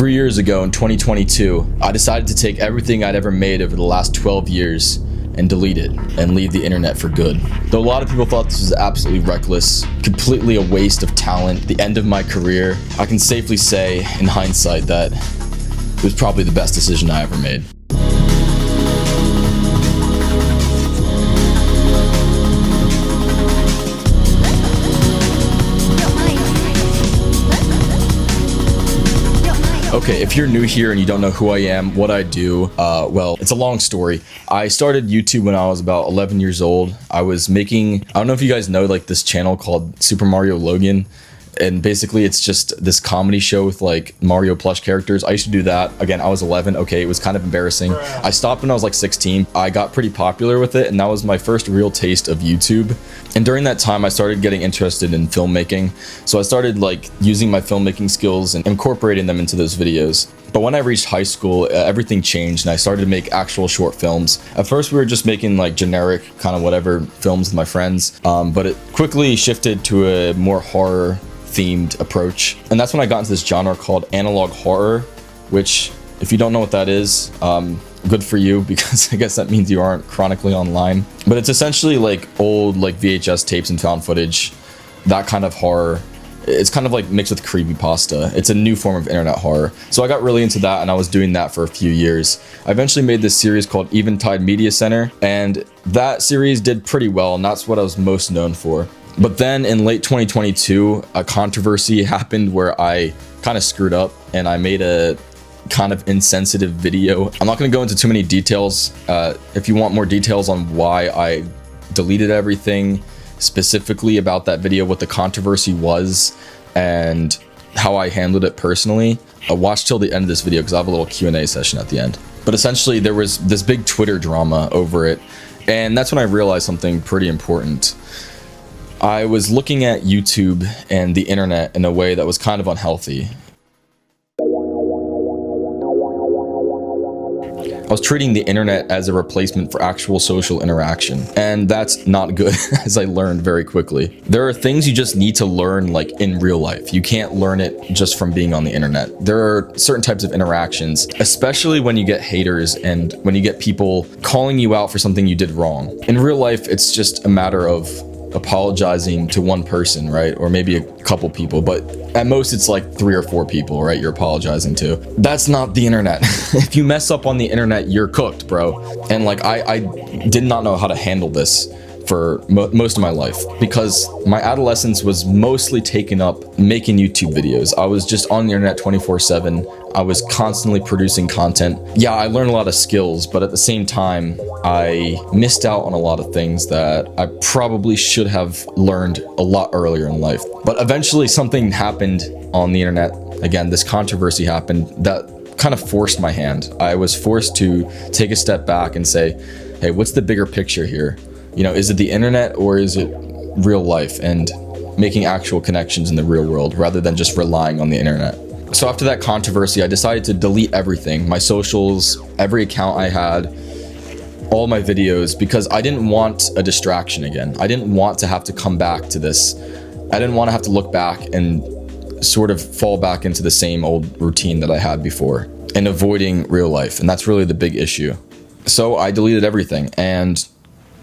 3 years ago in 2022, I decided to take everything I'd ever made over the last 12 years and delete it and leave the internet for good. Though a lot of people thought this was absolutely reckless, completely a waste of talent, the end of my career, I can safely say in hindsight that it was probably the best decision I ever made. Okay, if you're new here and you don't know who I am, what I do, well, it's a long story. I started YouTube when I was about 11 years old. I don't know if you guys know like this channel called Super Mario Logan. And basically it's just this comedy show with like Mario plush characters. I used to do that. Again, I was 11. Okay, it was kind of embarrassing. I stopped when I was like 16. I got pretty popular with it, and that was my first real taste of YouTube. And during that time, I started getting interested in filmmaking. So I started like using my filmmaking skills and incorporating them into those videos. But when I reached high school, everything changed and I started to make actual short films. At first, we were just making like generic kind of whatever films with my friends, but it quickly shifted to a more horror themed approach. And that's when I got into this genre called analog horror, which if you don't know what that is, good for you, because I guess that means you aren't chronically online. But it's essentially like old like VHS tapes and found footage, that kind of horror. It's kind of like mixed with creepypasta. It's a new form of internet horror. So I got really into that and I was doing that for a few years. I eventually made this series called Eventide Media Center, and that series did pretty well, and that's what I was most known for. But then in late 2022, a controversy happened where I kind of screwed up and I made a kind of insensitive video. I'm not going to go into too many details. If you want more details on why I deleted everything, specifically about that video, what the controversy was, and how I handled it personally, watch till the end of this video because I have a little Q&A session at the end. But essentially, there was this big Twitter drama over it, and that's when I realized something pretty important. I was looking at YouTube and the internet in a way that was kind of unhealthy. I was treating the internet as a replacement for actual social interaction, and that's not good, as I learned very quickly. There are things you just need to learn like in real life. You can't learn it just from being on the internet. There are certain types of interactions, especially when you get haters and when you get people calling you out for something you did wrong. In real life, it's just a matter of apologizing to one person, right? Or maybe a couple people, but at most it's like 3 or 4 people, right? You're apologizing to. That's not the internet. If you mess up on the internet, you're cooked, bro. And like, I did not know how to handle this for most of my life because my adolescence was mostly taken up making YouTube videos. I was just on the internet 24/7. I was constantly producing content. Yeah, I learned a lot of skills, but at the same time, I missed out on a lot of things that I probably should have learned a lot earlier in life. But eventually something happened on the internet. Again, this controversy happened that kind of forced my hand. I was forced to take a step back and say, hey, what's the bigger picture here? You know, is it the internet or is it real life and making actual connections in the real world rather than just relying on the internet? So after that controversy, I decided to delete everything, my socials, every account I had, all my videos, because I didn't want a distraction again. I didn't want to have to come back to this. I didn't want to have to look back and sort of fall back into the same old routine that I had before and avoiding real life. And that's really the big issue. So I deleted everything, and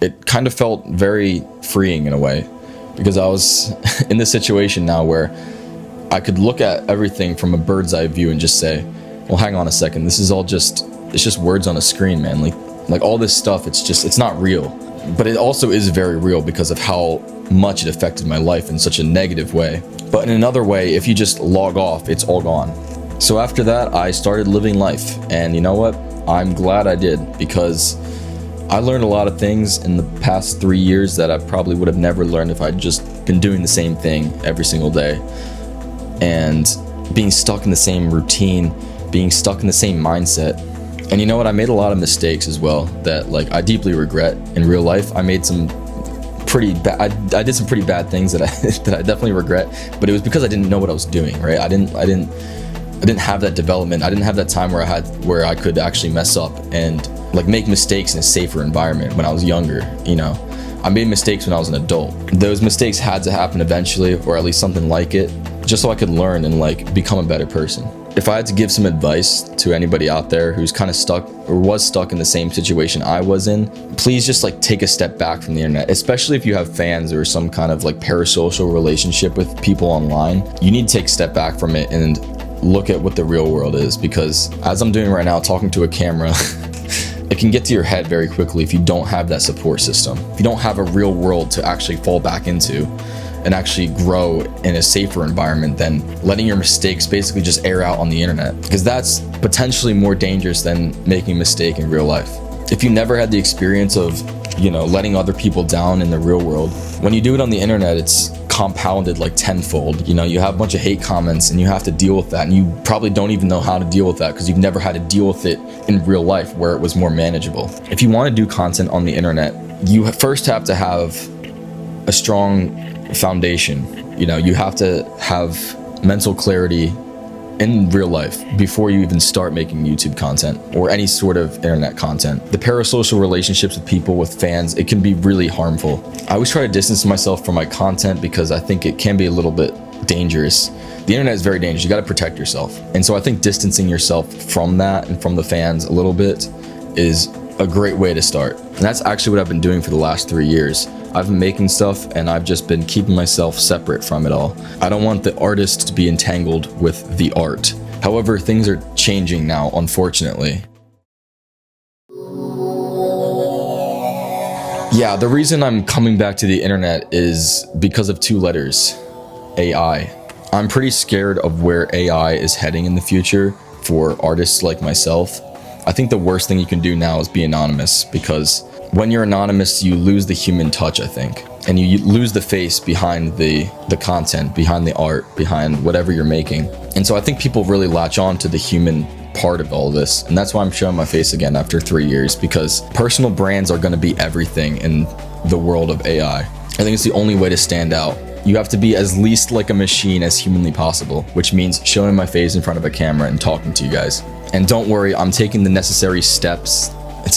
it kind of felt very freeing in a way because I was in this situation now where I could look at everything from a bird's eye view and just say, well, hang on a second. This is all it's just words on a screen, man. Like all this stuff, it's not real. But it also is very real because of how much it affected my life in such a negative way. But in another way, if you just log off, it's all gone. So after that, I started living life. And you know what? I'm glad I did, because I learned a lot of things in the past 3 years that I probably would have never learned if I'd just been doing the same thing every single day. And being stuck in the same routine, being stuck in the same mindset. And you know what? I made a lot of mistakes as well that like I deeply regret in real life. I made some pretty bad, I did some pretty bad things that I definitely regret, but it was because I didn't know what I was doing, right? I didn't have that development. I didn't have that time where I could actually mess up and like make mistakes in a safer environment when I was younger, you know. I made mistakes when I was an adult. Those mistakes had to happen eventually, or at least something like it, just so I could learn and like become a better person. If I had to give some advice to anybody out there who's kind of stuck or was stuck in the same situation I was in, please just like take a step back from the internet, especially if you have fans or some kind of like parasocial relationship with people online. You need to take a step back from it and look at what the real world is, because as I'm doing right now, talking to a camera, it can get to your head very quickly if you don't have that support system. If you don't have a real world to actually fall back into and actually grow in a safer environment than letting your mistakes basically just air out on the internet, because that's potentially more dangerous than making a mistake in real life. If you never had the experience of, you know, letting other people down in the real world, when you do it on the internet, it's compounded like tenfold. You know, you have a bunch of hate comments and you have to deal with that, and you probably don't even know how to deal with that because you've never had to deal with it in real life where it was more manageable. If you want to do content on the internet, you first have to have a strong foundation. You know, you have to have mental clarity in real life before you even start making YouTube content or any sort of internet content. The parasocial relationships with people, with fans, it can be really harmful. I always try to distance myself from my content because I think it can be a little bit dangerous. The internet is very dangerous. You got to protect yourself. And so I think distancing yourself from that and from the fans a little bit is a great way to start. And that's actually what I've been doing for the last 3 years. I've been making stuff and I've just been keeping myself separate from it all. I don't want the artist to be entangled with the art. However, things are changing now, unfortunately. Yeah, the reason I'm coming back to the internet is because of 2 letters, AI. I'm pretty scared of where AI is heading in the future for artists like myself. I think the worst thing you can do now is be anonymous, because when you're anonymous, you lose the human touch, I think. And you lose the face behind the content, behind the art, behind whatever you're making. And so I think people really latch on to the human part of all this. And that's why I'm showing my face again after 3 years, because personal brands are going to be everything in the world of AI. I think it's the only way to stand out. You have to be as least like a machine as humanly possible, which means showing my face in front of a camera and talking to you guys. And don't worry, I'm taking the necessary steps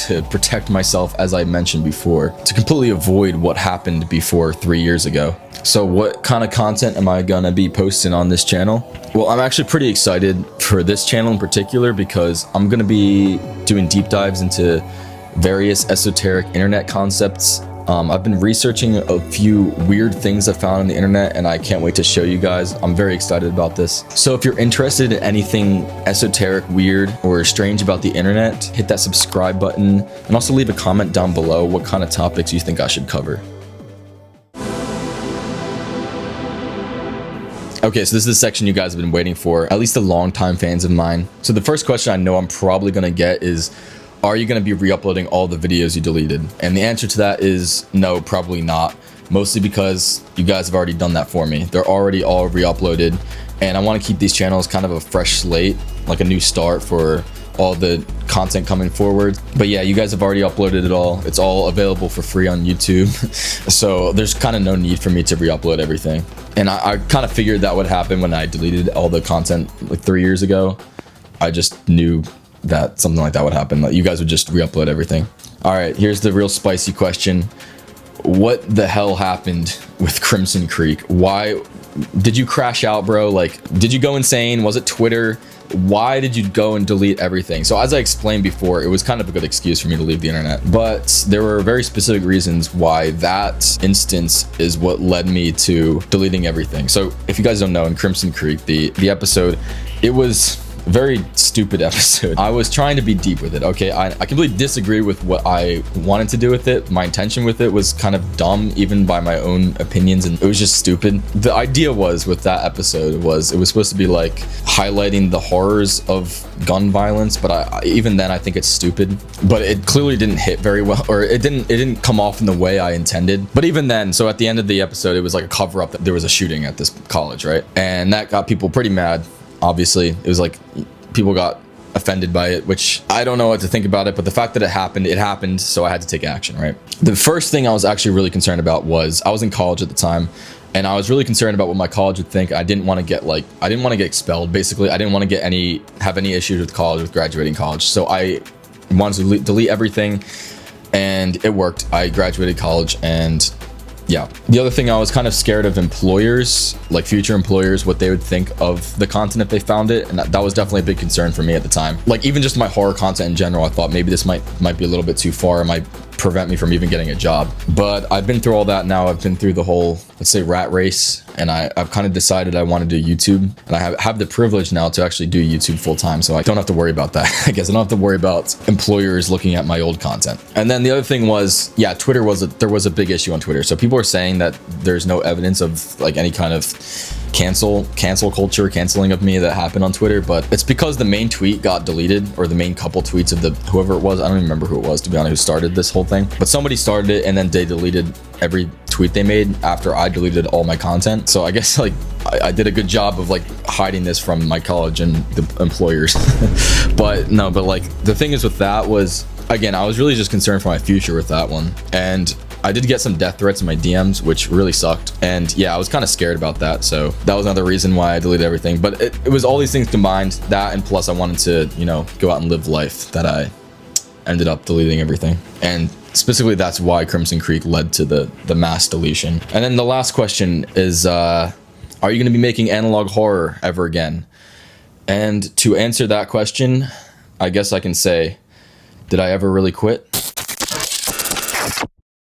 to protect myself, as I mentioned before, to completely avoid what happened before 3 years ago. So what kind of content am I gonna be posting on this channel? Well, I'm actually pretty excited for this channel in particular because I'm gonna be doing deep dives into various esoteric internet concepts. I've been researching a few weird things I found on the internet, and I can't wait to show you guys. I'm very excited about this. So if you're interested in anything esoteric, weird, or strange about the internet, hit that subscribe button and also leave a comment down below what kind of topics you think I should cover. Okay, so this is the section you guys have been waiting for, at least the longtime fans of mine. So the first question I know I'm probably gonna get is, are you going to be re-uploading all the videos you deleted? And the answer to that is no, probably not. Mostly because you guys have already done that for me. They're already all re-uploaded, and I want to keep these channels kind of a fresh slate, like a new start for all the content coming forward. But yeah, you guys have already uploaded it all. It's all available for free on YouTube. So there's kind of no need for me to re-upload everything. And I kind of figured that would happen when I deleted all the content like 3 years ago. I just knew that something like that would happen. Like, you guys would just re-upload everything. All right, here's the real spicy question. What the hell happened with Crimson Creek? Why did you crash out, bro? Like, did you go insane? Was it Twitter? Why did you go and delete everything? So as I explained before, it was kind of a good excuse for me to leave the internet, but there were very specific reasons why that instance is what led me to deleting everything. So if you guys don't know, in Crimson Creek, the episode, it was a very stupid episode. I was trying to be deep with it, okay? I completely disagree with what I wanted to do with it. My intention with it was kind of dumb, even by my own opinions, and it was just stupid. The idea was, with that episode, was it was supposed to be like highlighting the horrors of gun violence, but even then I think it's stupid. But it clearly didn't hit very well, or it didn't come off in the way I intended. But even then, so at the end of the episode, it was like a cover up that there was a shooting at this college, right? And that got people pretty mad. Obviously, it was like people got offended by it, which I don't know what to think about it, but the fact that it happened, so I had to take action, right? The first thing I was actually really concerned about was, I was in college at the time, and I was really concerned about what my college would think. I didn't want to get expelled, basically. I didn't want to have any issues with college, with graduating college. So I wanted to delete everything, and it worked. I graduated college, and Yeah. The other thing, I was kind of scared of employers, like future employers, what they would think of the content if they found it. And that was definitely a big concern for me at the time. Like even just my horror content in general, I thought maybe this might be a little bit too far. It might prevent me from even getting a job. But I've been through all that now. I've been through the whole, let's say, rat race. And I've kind of decided I want to do YouTube. And I have the privilege now to actually do YouTube full time. So I don't have to worry about that. I guess I don't have to worry about employers looking at my old content. And then the other thing was, yeah, there was a big issue on Twitter. So people are saying that there's no evidence of like any kind of cancel culture, canceling of me that happened on Twitter, but it's because the main tweet got deleted, or the main couple tweets of the whoever it was. I don't even remember who it was, to be honest, who started this whole thing, but somebody started it and then they deleted every tweet they made after I deleted all my content. So I guess like I did a good job of like hiding this from my college and the employers. But no, but like the thing is with that was, again, I was really just concerned for my future with that one. And I did get some death threats in my DMs, which really sucked. And yeah, I was kind of scared about that. So that was another reason why I deleted everything. But it was all these things combined, that and plus I wanted to, you know, go out and live life, that I ended up deleting everything. And specifically, that's why Crimson Creek led to the mass deletion. And then the last question is, are you going to be making analog horror ever again? And to answer that question, I guess I can say, did I ever really quit?